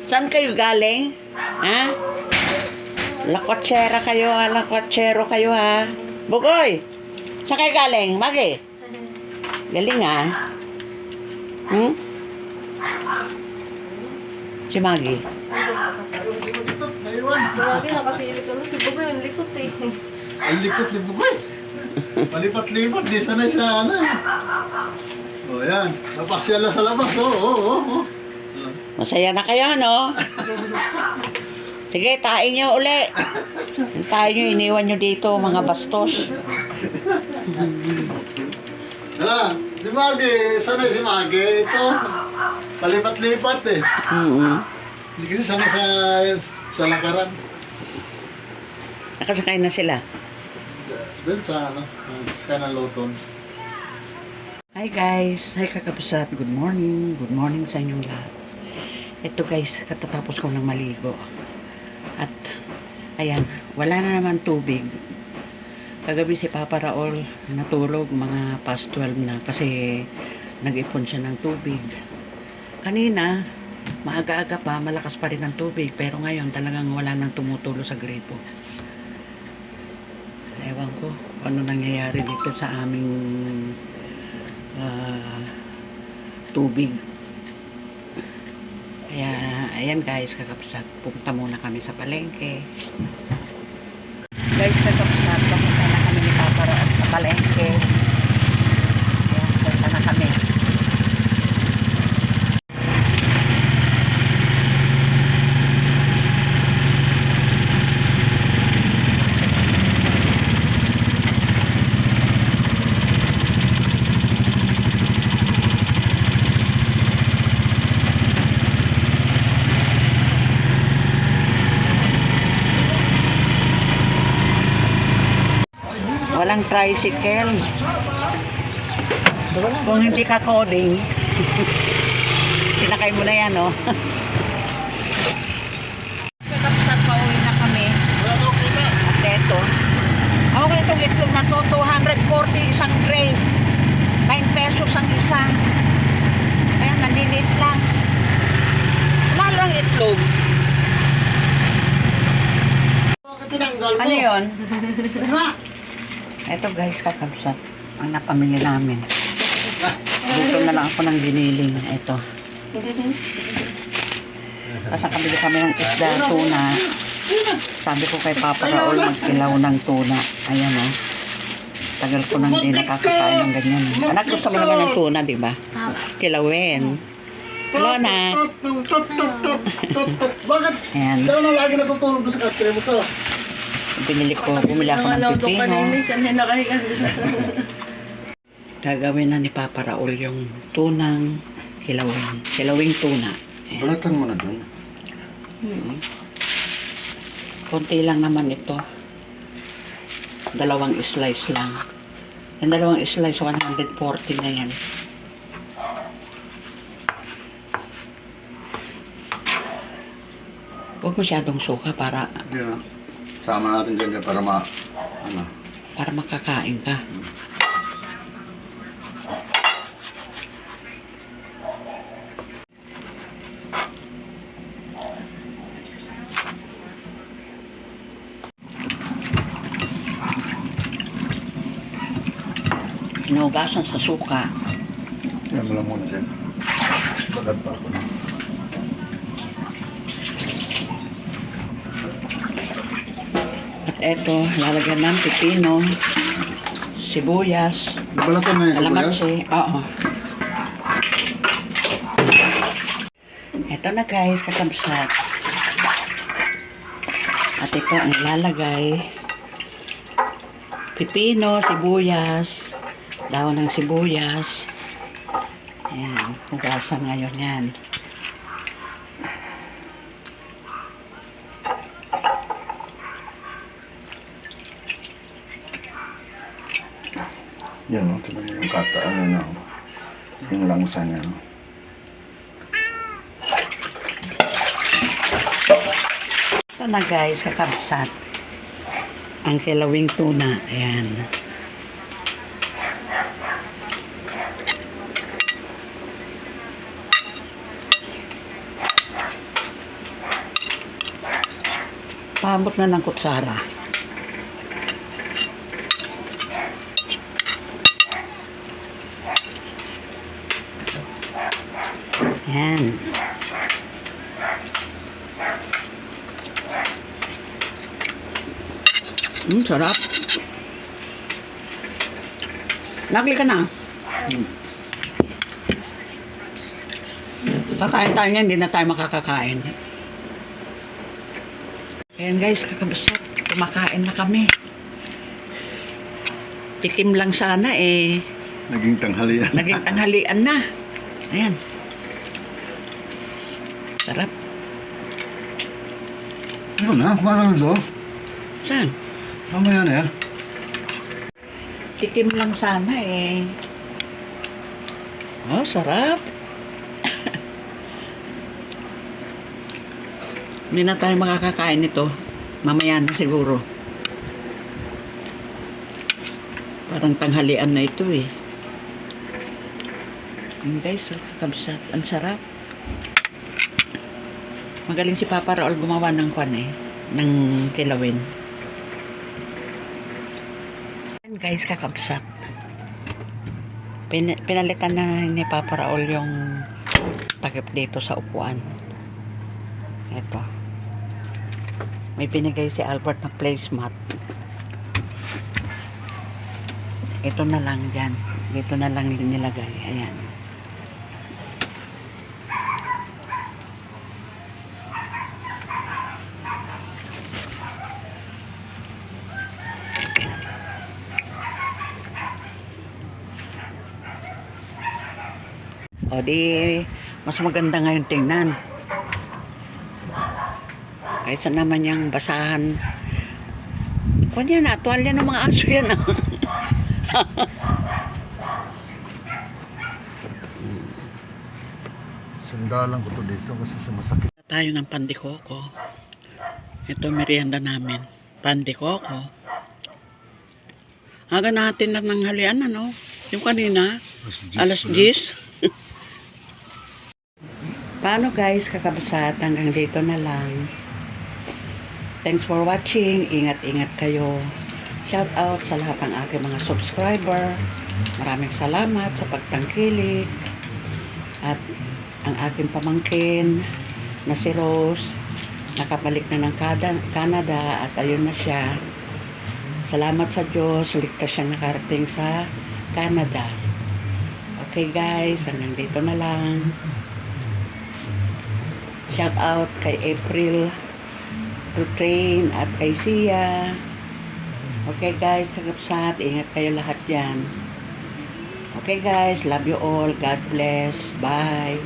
Saan kayo galing? Ha? Lakwatsera kayo ha? Lakwatsero kayo ha? Bugoy! Saan kayo galing? Magi? Galing ha? Hmm? Si Magi? Grabe, nakasilip kami. Si Bugoy, ang likot eh. Ang likot ni Bugoy. Palipat-lipat, di sanay sa ano. O yan, napasyal na sa labas. Oo. Masaya na kayo, no? Sige, tain nyo uli. Tain nyo, iniwan nyo dito, mga bastos. Hala, si Magi, sanay si Magi. Ito, palipat-lipat eh. Hindi kasi sanay sa lakaran. Nakasakay na sila. Doon sa ano, sa kanang loton. Hi guys, hi kakabsat, good morning sa inyong lahat. Ito guys, katatapos ko ng maligo. At, ayan, wala na naman tubig. Kagabi si Papa Raul natulog mga past 12 na kasi nag-ipon siya ng tubig. Kanina, maaga-aga pa, malakas pa rin ang tubig. Pero ngayon, talagang wala nang tumutulo sa gripo. Ewan ko, ano nangyayari dito sa aming tubig. Kaya, ayan guys, kakapsat, pupunta muna kami sa palengke. Guys, kakapsat, pupunta na kami ni Papa Raul sa palengke. Ayan, pupunta na kami. Walang tricycle. Kung hindi ka coding, sinakay mo na yan, no? Kakapsat, pauwi na kami. At eto. Okay, itong itlog na to, 240 isang tray. 9 pesos ang isa. Ayan, nandinit lang. Mahal lang itlog. Ano yun? Ito guys, kakabsat. Ang napamili namin. Dito na lang ako ng giniling. Ito. Kasi nakabili kami ng isda, tuna. Sabi ko kay Papa Raul magkilaw ng tuna. Ayan o. Tagal ko nang hindi nakakakain ng ganyan. Anak, gusto mo naman ng tuna, di ba? Kilawin. Hello, anak. Bakit? Ayan. Ikaw na lagi natutulog doon sa kastre mo to. Bumili ako ng pipino. Gagawin na ni Papa Raul yung tunang kilawin. Kilawing tuna. Ayan. Balatan mo na doon. Konti lang naman ito. 2 slice lang. Yung 2 slice, 140 na yan. Huwag masyadong suka para Yeah. Sama natin dyan para para makakain ka. Hinugasan sa suka. Yan mo lang muna dyan. Bagat pa ako. At eto, lalagyan ng pipino, sibuyas, Balatan na yung sibuyas? kalamansi, oo. Ito na guys, kakabsat. At ito ang ilalagay. Pipino, sibuyas, dahon ng sibuyas. Ayan, hugasan ngayon yan. Yan, no? Tignan mo yung kataan niya, no? Yung langsa niya, no? Ito na guys, kakabsat. Ang kilawing tuna. Ayan. Paambot na ng kutsara. Ayan. Sarap. Nagli ka na. Kakain tayo niyan, hindi na tayo makakakain. Ayan guys, kakabasat. Kumakain na kami. Tikim lang sana eh. Naging tanghalian. Naging tanghalian na. Ayan. Sarap. Ano na? Kumain na doon? Saan? Mamaya na yan. Tikim lang sana eh. Oh, sarap. Hindi na tayo makakakain nito. Mamaya na siguro. Parang tanghalian na ito eh. Yun guys, oh, kakabsat. Ang sarap. Magaling si Papa Raul gumawa ng kwan eh. Ng kilawin. Yan guys, kakabsat. Pinalitan na ni Papa Raul yung takip dito sa upuan. Ito. May binigay si Albert na placemat. Ito na lang dyan. Dito na lang nilagay. Ayan. O di, mas maganda ngayon tingnan. Kaysa naman yung basahan. Kung yan, atual yan ng mga aso yan. Sandalan ko to dito kasi sumasakit. Tayo ng pandikoko. Ito merienda namin. Pandikoko. Aga natin lang ng halian, ano? Yung kanina, alas 10. Paano guys, kakabasat, hanggang dito na lang. Thanks for watching. Ingat-ingat kayo. Shout out sa lahat ng aking mga subscriber. Maraming salamat sa pagtangkilik. At ang aking pamangkin na si Rose, nakabalik na ng Canada at ayun na siya. Salamat sa Diyos, ligtas siyang nakarating sa Canada. Okay guys, hanggang dito na lang. Shout out kay April Rutrain at kay Sia. Okay guys, kakapsat, ingat kayo lahat dyan. Okay guys, love you all. God bless. Bye.